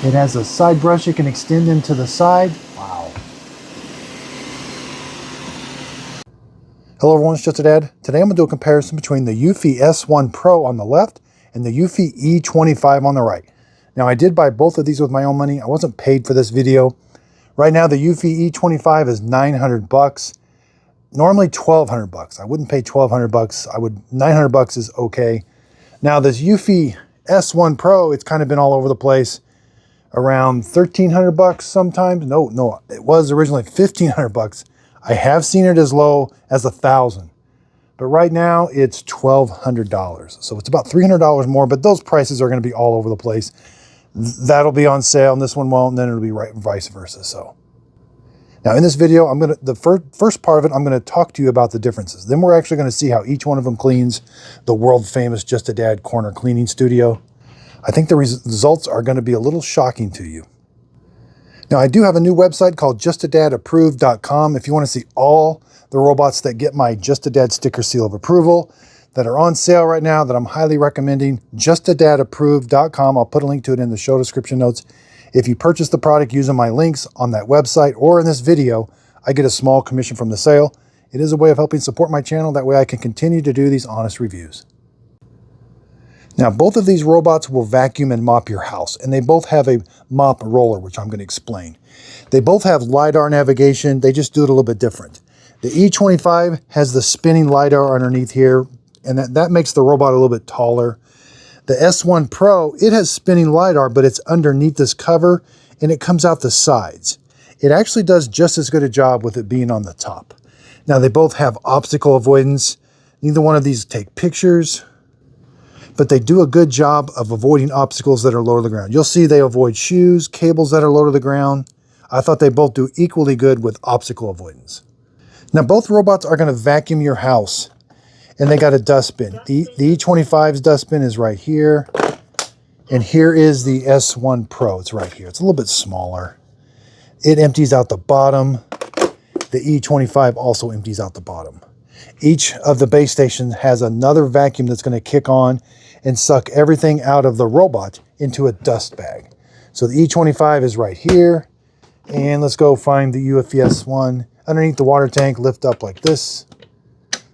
It has a side brush you can extend into the side. Wow. Hello everyone, it's Just a Dad. Today I'm going to do a comparison between the Eufy S1 Pro on the left and the Eufy E25 on the right. Now I did buy both of these with my own money. I wasn't paid for this video. Right now the Eufy E25 is 900 bucks. Normally 1200 bucks. I wouldn't pay 1200 bucks. 900 bucks is okay. Now this Eufy S1 Pro, it's kind of been all over the place. Around 1300 bucks sometimes. No, it was originally 1500 bucks. I have seen it as low as 1,000, but right now it's $1,200. So it's about $300 more, but those prices are going to be all over the place. That'll be on sale and this one won't, and then it'll be right vice versa. So now in this video, the first part of it, I'm going to talk to you about the differences. Then we're actually going to see how each one of them cleans the world famous Just a Dad corner cleaning studio. I think the results are going to be a little shocking to you. Now, I do have a new website called justadadapproved.com. If you want to see all the robots that get my Just a Dad sticker seal of approval that are on sale right now that I'm highly recommending, justadadapproved.com. I'll put a link to it in the show description notes. If you purchase the product using my links on that website or in this video, I get a small commission from the sale. It is a way of helping support my channel. That way I can continue to do these honest reviews. Now, both of these robots will vacuum and mop your house, and they both have a mop roller, which I'm going to explain. They both have LiDAR navigation. They just do it a little bit different. The E25 has the spinning LiDAR underneath here, and that makes the robot a little bit taller. The S1 Pro, it has spinning LiDAR, but it's underneath this cover, and it comes out the sides. It actually does just as good a job with it being on the top. Now, they both have obstacle avoidance. Neither one of these take pictures, but they do a good job of avoiding obstacles that are low to the ground. You'll see they avoid shoes, cables that are low to the ground. I thought they both do equally good with obstacle avoidance. Now, both robots are going to vacuum your house, and they got a dustbin. The E25's dustbin is right here, and here is the S1 Pro. It's right here. It's a little bit smaller. It empties out the bottom. The E25 also empties out the bottom. Each of the base stations has another vacuum that's going to kick on and suck everything out of the robot into a dust bag. So the E25 is right here. And let's go find the Eufy S1. Underneath the water tank, lift up like this.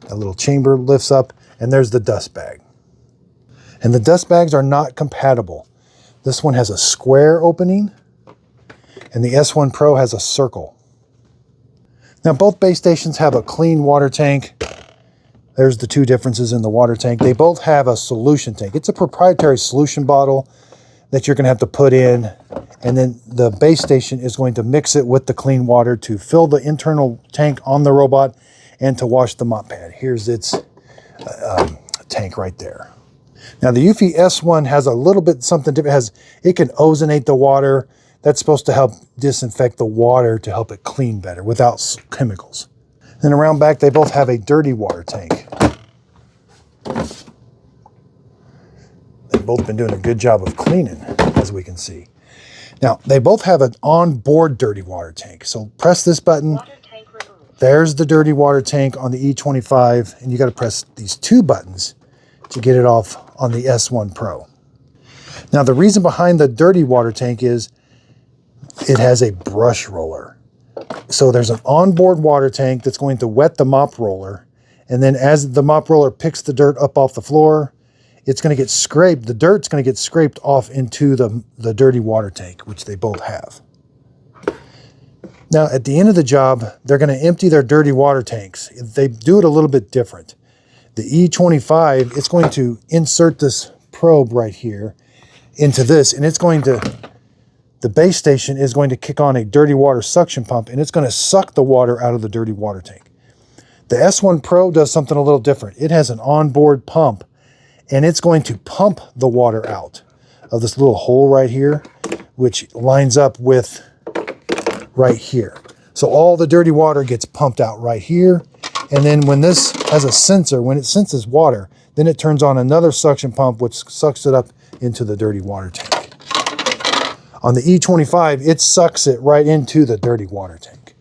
That little chamber lifts up, and there's the dust bag. And the dust bags are not compatible. This one has a square opening, and the S1 Pro has a circle. Now, both base stations have a clean water tank. There's the two differences in the water tank. They both have a solution tank. It's a proprietary solution bottle that you're going to have to put in, and then the base station is going to mix it with the clean water to fill the internal tank on the robot and to wash the mop pad. Here's its tank right there. Now, the Eufy S1 has a little bit something different. It can ozonate the water. That's supposed to help disinfect the water to help it clean better without chemicals. Then around back, they both have a dirty water tank. They've both been doing a good job of cleaning, as we can see. Now, they both have an onboard dirty water tank. So press this button. There's the dirty water tank on the E25, and you got to press these two buttons to get it off on the S1 Pro. Now, the reason behind the dirty water tank is it has a brush roller. So there's an onboard water tank that's going to wet the mop roller. And then as the mop roller picks the dirt up off the floor, it's going to get scraped. The dirt's going to get scraped off into the dirty water tank, which they both have. Now, at the end of the job, they're going to empty their dirty water tanks. They do it a little bit different. The E25, it's going to insert this probe right here into this, and it's going to... The base station is going to kick on a dirty water suction pump, and it's going to suck the water out of the dirty water tank. The S1 Pro does something a little different. It has an onboard pump, and it's going to pump the water out of this little hole right here, which lines up with right here. So all the dirty water gets pumped out right here. And then when this has a sensor, when it senses water, then it turns on another suction pump, which sucks it up into the dirty water tank. On the E25, it sucks it right into the dirty water tank.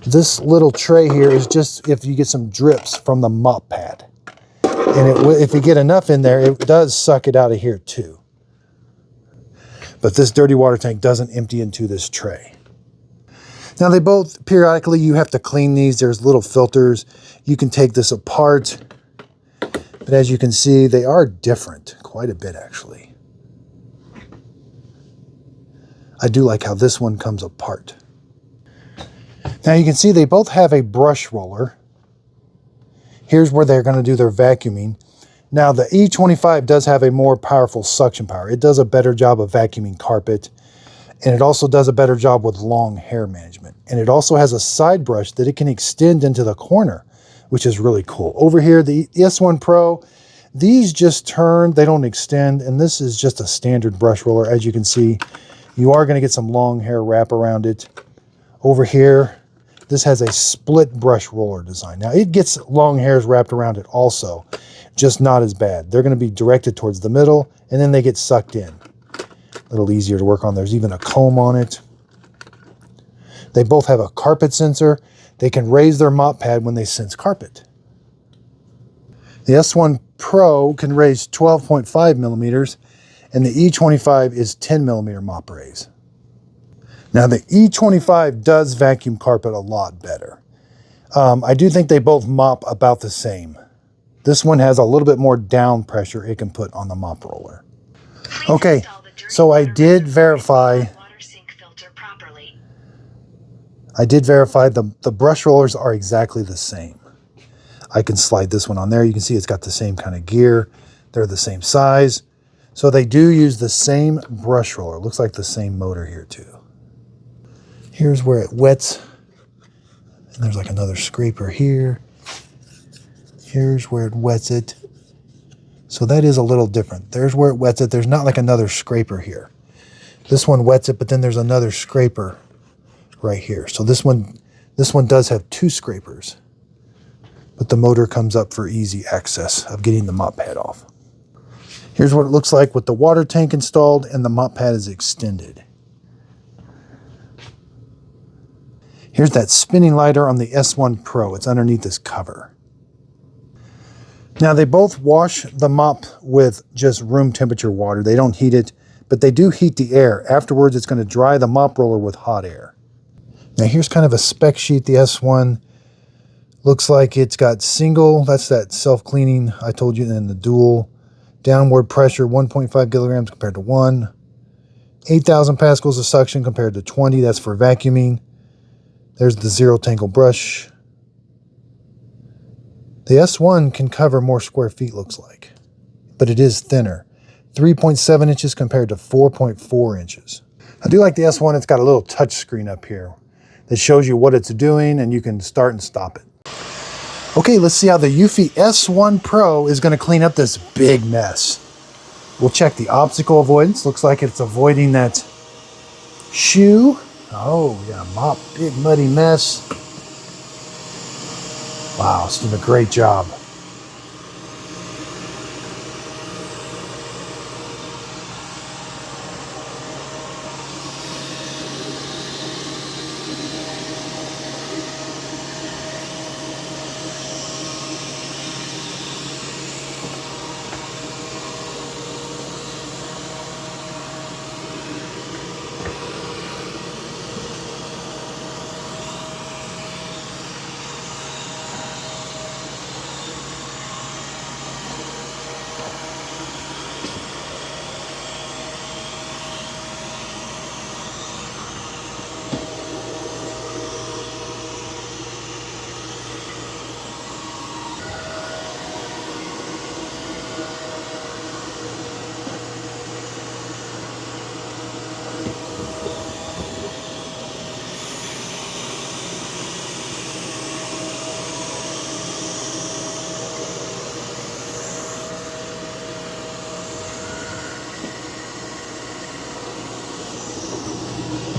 This little tray here is just if you get some drips from the mop pad. And if you get enough in there, it does suck it out of here too. but this dirty water tank doesn't empty into this tray. Now they both, periodically you have to clean these. There's little filters. You can take this apart, but as you can see, they are different quite a bit actually. I do like how this one comes apart. Now you can see they both have a brush roller. Here's where they're going to do their vacuuming. Now the E25 does have a more powerful suction power. It does a better job of vacuuming carpet, and it also does a better job with long hair management. And it also has a side brush that it can extend into the corner, which is really cool. Over here, the S1 Pro, these just turn, they don't extend, and this is just a standard brush roller. As you can see, you are going to get some long hair wrap around it. Over here, this has a split brush roller design. Now it gets long hairs wrapped around it also, just not as bad. They're going to be directed towards the middle, and then they get sucked in. A little easier to work on. There's even a comb on it. They both have a carpet sensor. They can raise their mop pad when they sense carpet. The S1 Pro can raise 12.5 millimeters, and the E25 is 10 millimeter mop raise. Now the E25 does vacuum carpet a lot better. I do think they both mop about the same. This one has a little bit more down pressure it can put on the mop roller. Okay, so I did verify the brush rollers are exactly the same. I can slide this one on there. You can see it's got the same kind of gear. They're the same size. So they do use the same brush roller. Looks like the same motor here too. Here's where it wets. And there's like another scraper here. Here's where it wets it. So that is a little different. There's where it wets it. There's not like another scraper here. This one wets it, but then there's another scraper right here. So this one does have two scrapers, but the motor comes up for easy access of getting the mop pad off. Here's what it looks like with the water tank installed and the mop pad is extended. Here's that spinning lighter on the S1 Pro. It's underneath this cover. Now they both wash the mop with just room temperature water. They don't heat it, but they do heat the air. Afterwards, it's going to dry the mop roller with hot air. Now here's kind of a spec sheet. The S1 looks like it's got single, that's that self-cleaning I told you, and the dual. Downward pressure, 1.5 kilograms compared to 1. 8,000 pascals of suction compared to 20. That's for vacuuming. There's the zero tangle brush. The S1 can cover more square feet, looks like, but it is thinner. 3.7 inches compared to 4.4 inches. I do like the S1. It's got a little touch screen up here that shows you what it's doing, and you can start and stop it. Okay, let's see how the Eufy S1 Pro is going to clean up this big mess. We'll check the obstacle avoidance. Looks like it's avoiding that shoe. Oh, yeah, mop, big muddy mess. Wow, it's doing a great job.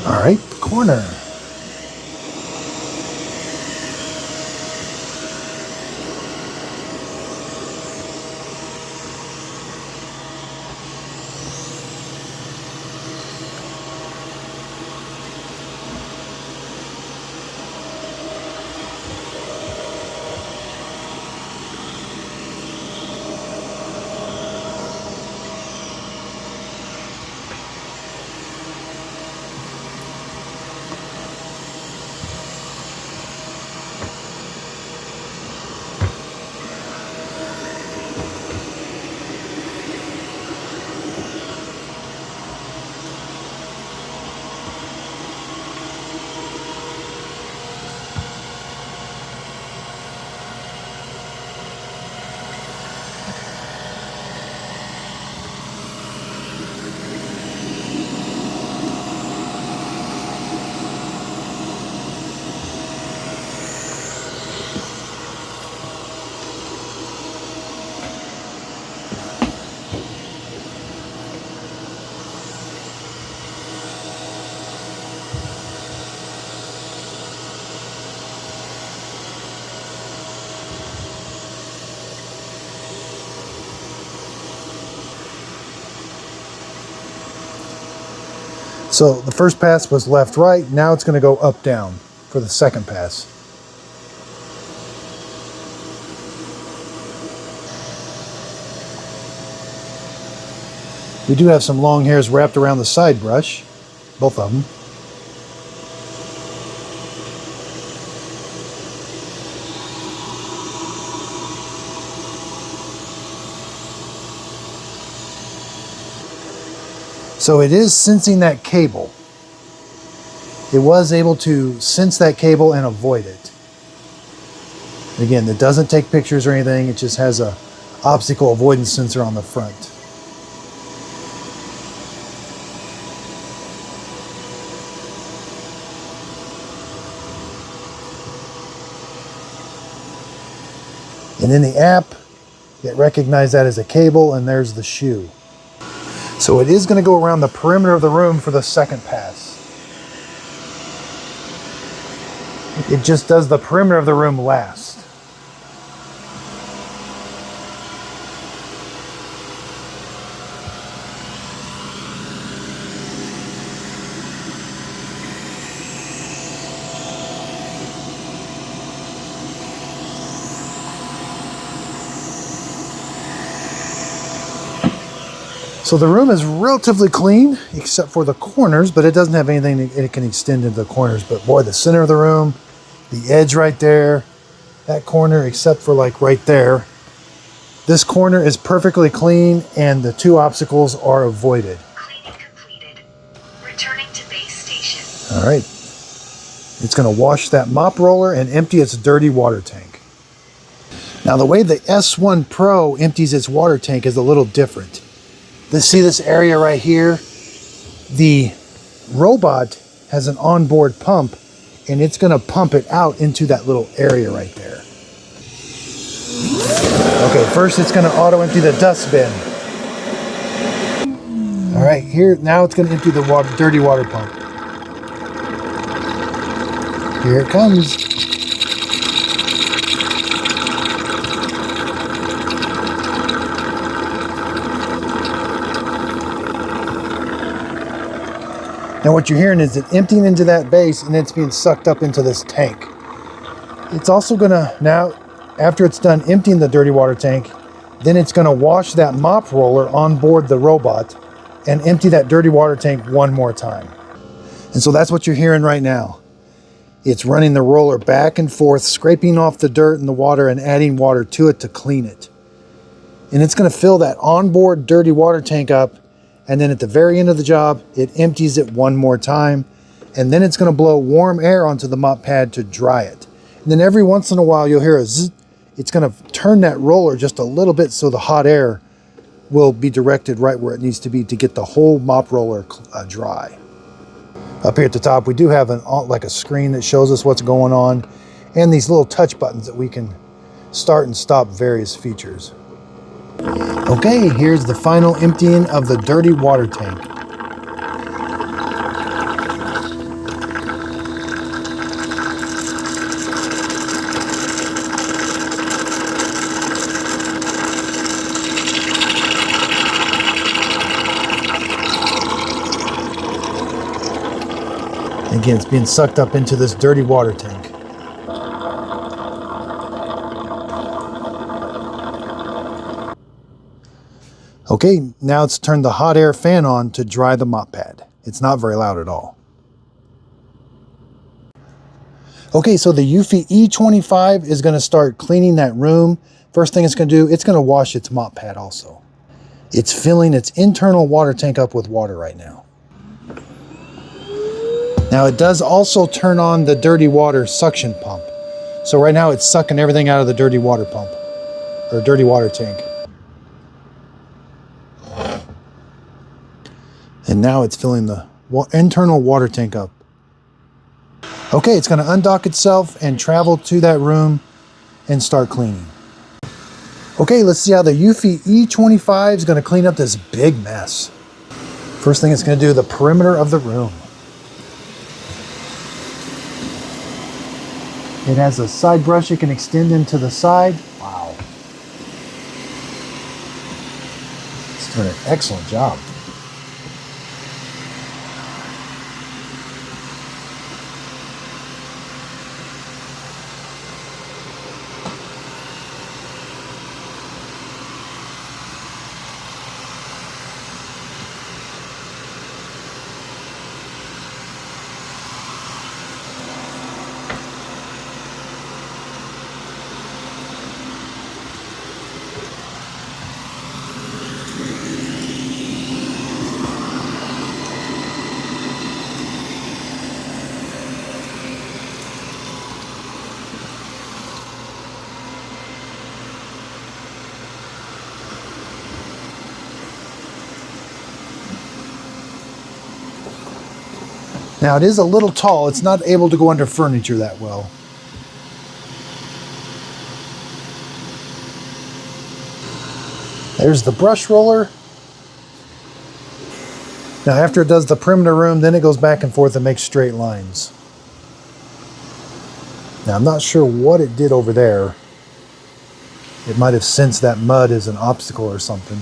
All right, corner. So the first pass was left, right. Now it's going to go up, down for the second pass. We do have some long hairs wrapped around the side brush, both of them. So it is sensing that cable. It was able to sense that cable and avoid it. Again, it doesn't take pictures or anything. It just has a obstacle avoidance sensor on the front. And in the app, it recognized that as a cable, and there's the shoe. So it is going to go around the perimeter of the room for the second pass. It just does the perimeter of the room last. So the room is relatively clean, except for the corners, but it doesn't have anything it can extend into the corners. But boy, the center of the room, the edge right there, that corner, except for like right there, this corner is perfectly clean and the two obstacles are avoided. Cleaning completed. Returning to base station. All right. It's going to wash that mop roller and empty its dirty water tank. Now the way the S1 Pro empties its water tank is a little different. See this area right here? The robot has an onboard pump, and it's going to pump it out into that little area right there. Okay, first it's going to auto empty the dust bin. All right, here now it's going to empty the dirty water pump. Here it comes. Now what you're hearing is it emptying into that base and it's being sucked up into this tank. It's also gonna, now after it's done emptying the dirty water tank, then it's gonna wash that mop roller on board the robot and empty that dirty water tank one more time. And so that's what you're hearing right now. It's running the roller back and forth, scraping off the dirt and the water and adding water to it to clean it. And it's gonna fill that onboard dirty water tank up. And then at the very end of the job, it empties it one more time. And then it's going to blow warm air onto the mop pad to dry it. And then every once in a while, you'll hear a zzz. It's going to turn that roller just a little bit so the hot air will be directed right where it needs to be to get the whole mop roller dry. Up here at the top, we do have like a screen that shows us what's going on. And these little touch buttons that we can start and stop various features. Okay, here's the final emptying of the dirty water tank. Again, it's being sucked up into this dirty water tank. Okay, now it's turned the hot air fan on to dry the mop pad. It's not very loud at all. Okay, so the Eufy E25 is going to start cleaning that room. First thing it's going to do, it's going to wash its mop pad also. It's filling its internal water tank up with water right now. Now it does also turn on the dirty water suction pump. So right now it's sucking everything out of the dirty water pump, or dirty water tank. And now it's filling the internal water tank up. Okay, it's going to undock itself and travel to that room and start cleaning. Okay, let's see how the Eufy E25 is going to clean up this big mess. First thing it's going to do, the perimeter of the room. It has a side brush it can extend into the side. Wow. It's doing an excellent job. Now it is a little tall. It's not able to go under furniture that well. There's the brush roller. Now after it does the perimeter room, then it goes back and forth and makes straight lines. Now I'm not sure what it did over there. It might have sensed that mud is an obstacle or something.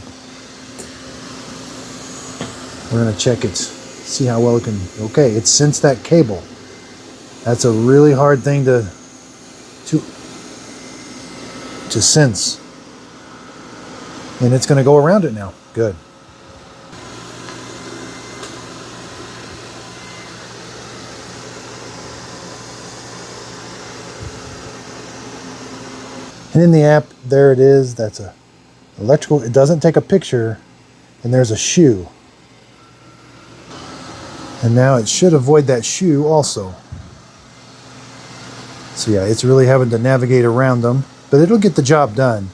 We're going to check it, see how well it can. Okay, it sensed that cable. That's a really hard thing to sense. And it's going to go around it now. Good. And in the app, there it is. That's a electrical. It doesn't take a picture. And there's a shoe. And now it should avoid that shoe also. So yeah, it's really having to navigate around them. But it'll get the job done.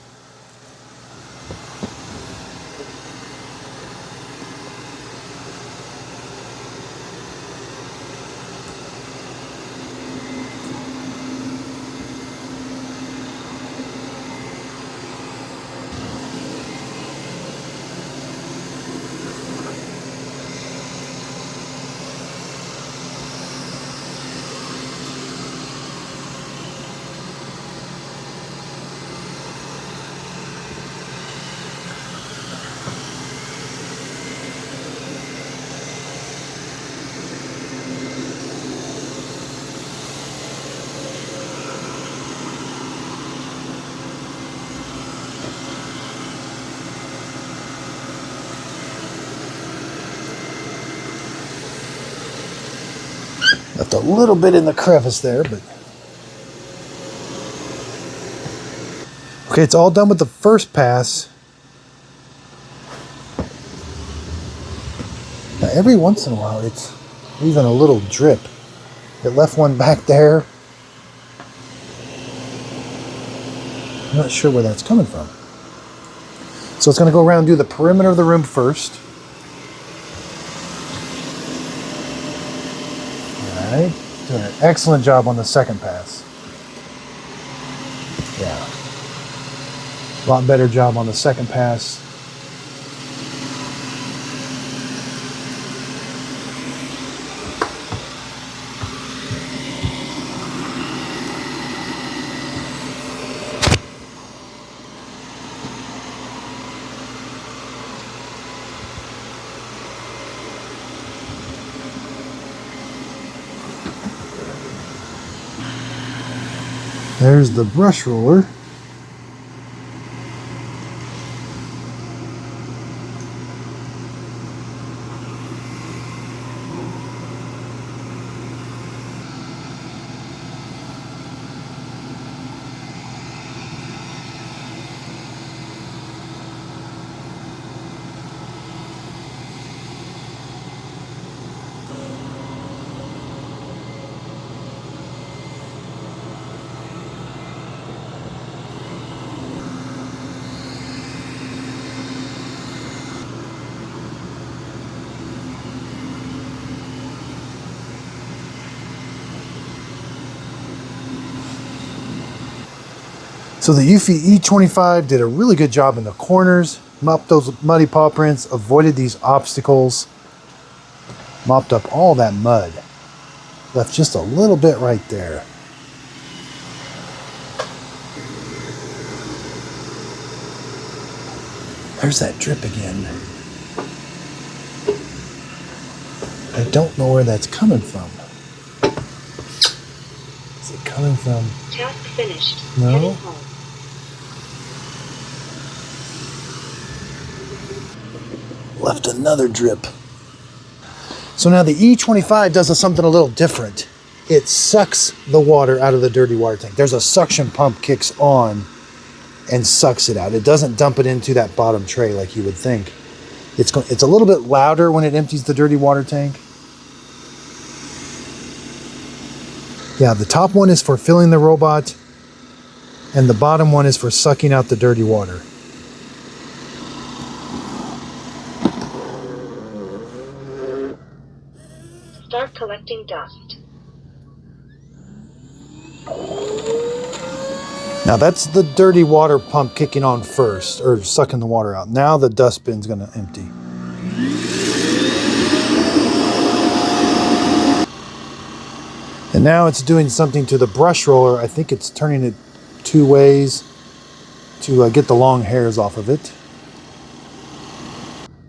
Left a little bit in the crevice there, but okay, it's all done with the first pass. Now every once in a while it's leaving a little drip. It left one back there. I'm not sure where that's coming from. So it's going to go around and do the perimeter of the room first. Alright, doing an excellent job on the second pass. Yeah. A lot better job on the second pass. There's the brush roller. So the Eufy E25 did a really good job in the corners, mopped those muddy paw prints, avoided these obstacles, mopped up all that mud. Left just a little bit right there. There's that drip again. I don't know where that's coming from. Is it coming from? Task finished. No. Heading home. Left another drip. So now the E25 does something a little different. It sucks the water out of the dirty water tank. There's a suction pump kicks on and sucks it out. It doesn't dump it into that bottom tray like you would think. It's a little bit louder when it empties the dirty water tank. Yeah, the top one is for filling the robot, and the bottom one is for sucking out the dirty water. Start collecting dust. Now that's the dirty water pump kicking on first, or sucking the water out. Now the dustbin's going to empty. And now it's doing something to the brush roller. I think it's turning it 2 ways to get the long hairs off of it.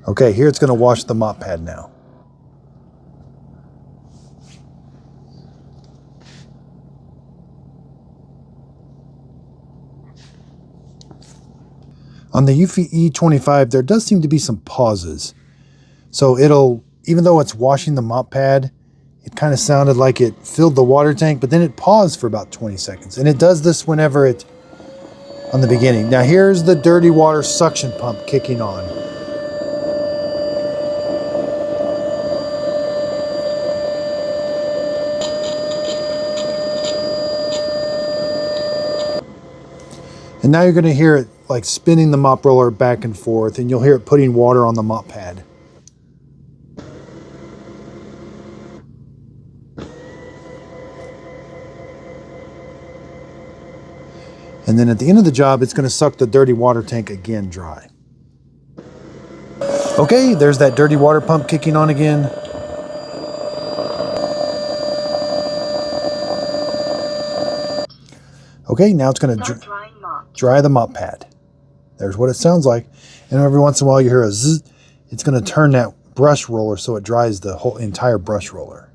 Okay, here it's going to wash the mop pad now. On the Eufy E25, there does seem to be some pauses. So it'll, even though it's washing the mop pad, it kind of sounded like it filled the water tank, but then it paused for about 20 seconds. And it does this whenever it, on the beginning. Now here's the dirty water suction pump kicking on. And now you're going to hear it like spinning the mop roller back and forth, and you'll hear it putting water on the mop pad. And then at the end of the job, it's going to suck the dirty water tank again dry. Okay, there's that dirty water pump kicking on again. Okay, now it's going to dry the mop pad. There's what it sounds like. And every once in a while you hear a zzz. It's going to turn that brush roller so it dries the whole entire brush roller.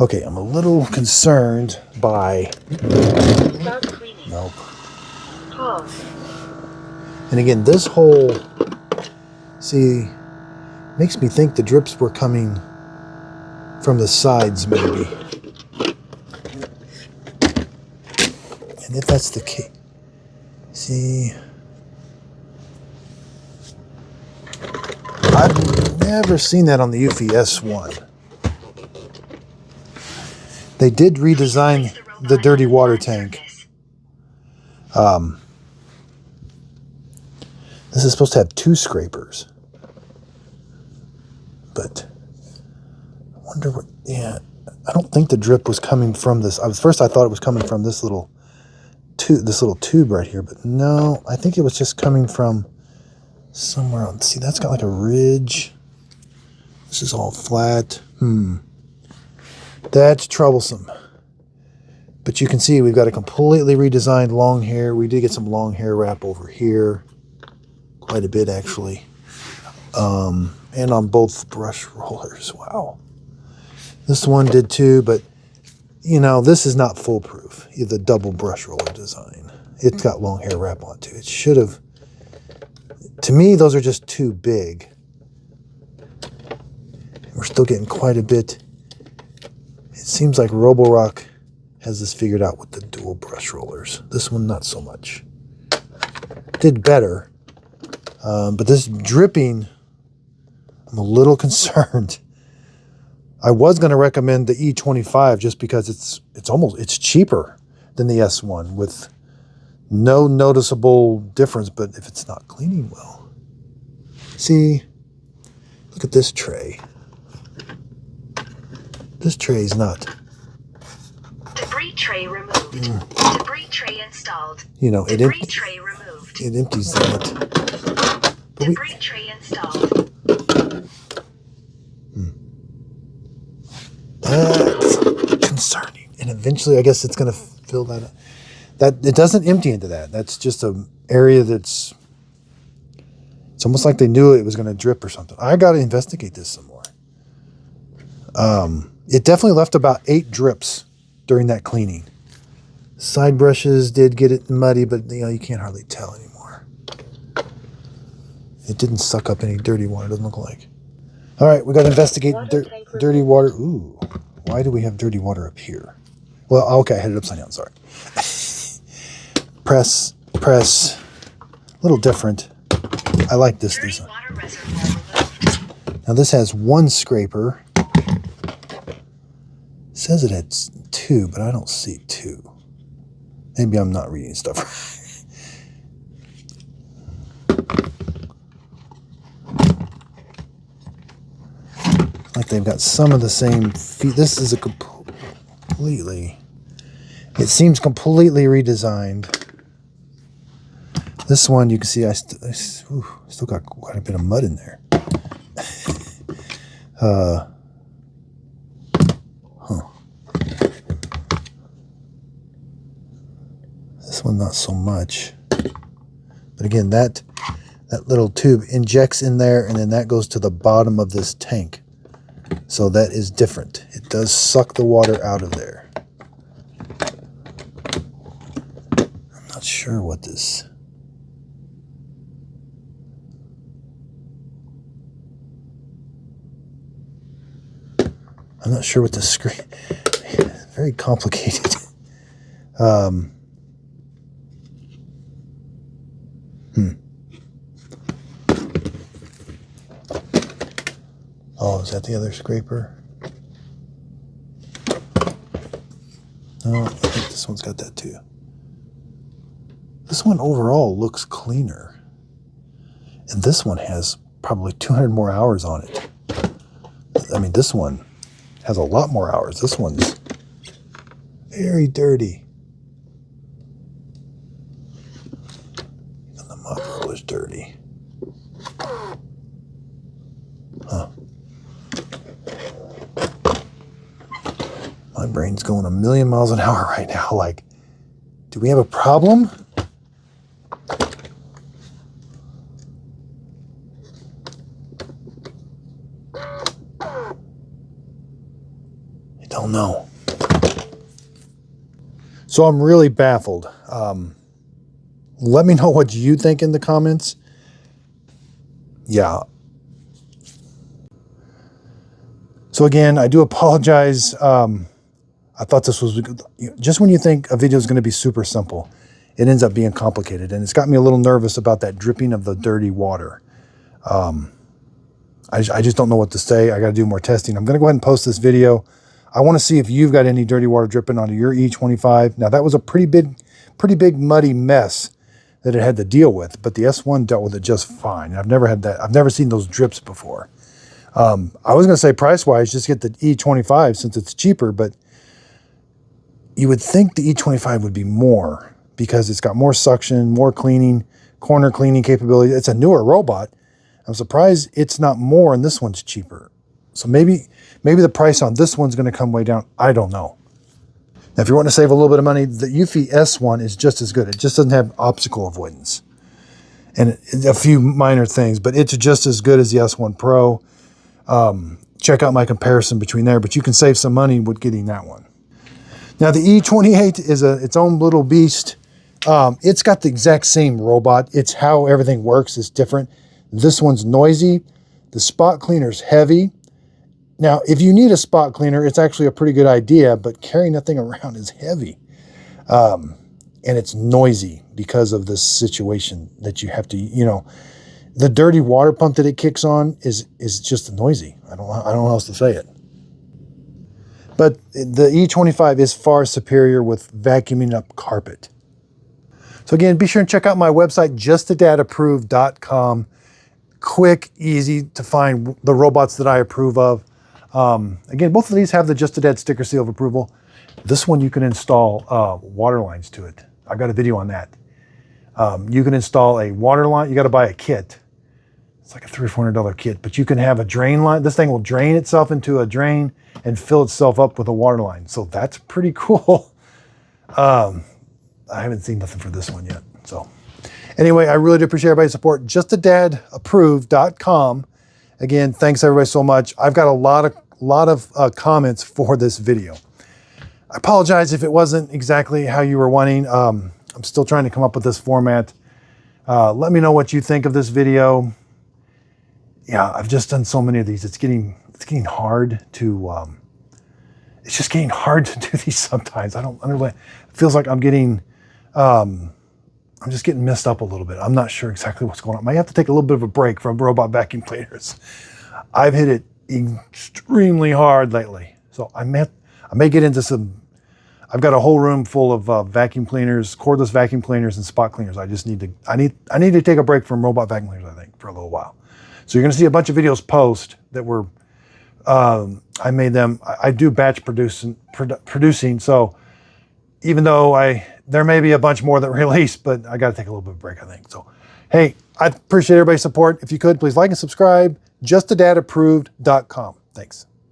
Okay, I'm a little concerned by... Nope. Pause. And again, this whole... See, makes me think the drips were coming from the sides, maybe. And if that's the case... See... I've never seen that on the Eufy S1. They did redesign the dirty water tank. This is supposed to have 2 scrapers. But I wonder what, yeah, I don't think the drip was coming from this. First I thought it was coming from this little tube right here, but no, I think it was just coming from somewhere else. See, that's got like a ridge. This is all flat. That's troublesome. But you can see we've got a completely redesigned long hair. We did get some long hair wrap over here. Quite a bit, actually. And on both brush rollers. Wow. This one did too, but, you know, this is not foolproof. The double brush roller design. It's got long hair wrap on too. It should have... To me, those are just too big. We're still getting quite a bit... It seems like Roborock has this figured out with the dual brush rollers. This one, not so much. Did better. But this dripping, I'm a little concerned. I was going to recommend the E25 just because it's cheaper than the S1 with no noticeable difference, but if it's not cleaning well. See, look at this tray. This tray is not. Debris tray removed. Debris tray installed. You know, Debris tray removed. It empties that. But Debris tray installed. That's concerning. And eventually, I guess it's going to fill that up. It doesn't empty into that. That's just an area that's... It's almost like they knew it was going to drip or something. I got to investigate this some more. It definitely left about 8 drips during that cleaning. Side brushes did get it muddy, but you know, you can't hardly tell anymore. It didn't suck up any dirty water, it doesn't look like. All right, we got to investigate dirty water. Ooh, why do we have dirty water up here? Well, okay, I had it upside down, sorry. Press. A little different. I like this design. Now this has 1 scraper. It says it had 2, but I don't see 2. Maybe I'm not reading stuff right. Like they've got some of the same feet. This is a completely, it seems completely redesigned. This one, you can see I still got quite a bit of mud in there. This one, not so much. But again, that little tube injects in there, and then that goes to the bottom of this tank. So that is different. It does suck the water out of there. I'm not sure what this... I'm not sure what the screen... It's very complicated. Oh, is that the other scraper? No, I think this one's got that too. This one overall looks cleaner. And this one has probably 200 more hours on it. I mean, this one has a lot more hours. This one's very dirty. Even the mop was dirty. Huh. My brain's going a million miles an hour right now. Like, do we have a problem? I don't know. So I'm really baffled. Let me know what you think in the comments. Yeah. So again, I do apologize. I thought this was, just when you think a video is going to be super simple, it ends up being complicated. And it's got me a little nervous about that dripping of the dirty water. I just don't know what to say. I got to do more testing. I'm going to go ahead and post this video. I want to see if you've got any dirty water dripping onto your E25. Now that was a pretty big muddy mess that it had to deal with, but the S1 dealt with it just fine. I've never had that. I've never seen those drips before. I was going to say price-wise, just get the E25 since it's cheaper, but you would think the E25 would be more because it's got more suction, more cleaning, corner cleaning capability. It's a newer robot. I'm surprised it's not more and this one's cheaper. So maybe the price on this one's going to come way down. I don't know. Now, if you want to save a little bit of money, the Eufy S1 is just as good. It just doesn't have obstacle avoidance and a few minor things, but it's just as good as the S1 Pro. Check out my comparison between there, but you can save some money with getting that one. Now the E28 is its own little beast. It's got the exact same robot. It's how everything works is different. This one's noisy. The spot cleaner's heavy. Now, if you need a spot cleaner, it's actually a pretty good idea, but carrying that thing around is heavy. And it's noisy because of this situation that you have to, the dirty water pump that it kicks on is just noisy. I don't know how else to say it. But the E25 is far superior with vacuuming up carpet. So again, be sure and check out my website, justadadapproved.com. Quick, easy to find the robots that I approve of. Again, both of these have the Just a Dad sticker seal of approval. This one you can install water lines to it. I've got a video on that. You can install a water line. You got to buy a kit. It's like a $300 or $400 kit, but you can have a drain line. This thing will drain itself into a drain and fill itself up with a water line. So that's pretty cool. I haven't seen nothing for this one yet. So anyway, I really do appreciate everybody's support. JustADadApproved.com. Again, thanks everybody so much. I've got a lot of comments for this video. I apologize if it wasn't exactly how you were wanting. I'm still trying to come up with this format. Let me know what you think of this video. Yeah, I've just done so many of these. It's getting hard to, it's just getting hard to do these sometimes. I don't understand. It feels like I'm just getting messed up a little bit. I'm not sure exactly what's going on. I might have to take a little bit of a break from robot vacuum cleaners. I've hit it extremely hard lately. So I may get into some, I've got a whole room full of vacuum cleaners, cordless vacuum cleaners and spot cleaners. I need to take a break from robot vacuum cleaners, I think, for a little while. So you're going to see a bunch of videos post that were I made them, I do batch producing. So even though there may be a bunch more that release, but I got to take a little bit of a break, I think. So, hey, I appreciate everybody's support. If you could, please like and subscribe. JustADadApproved.com. Thanks.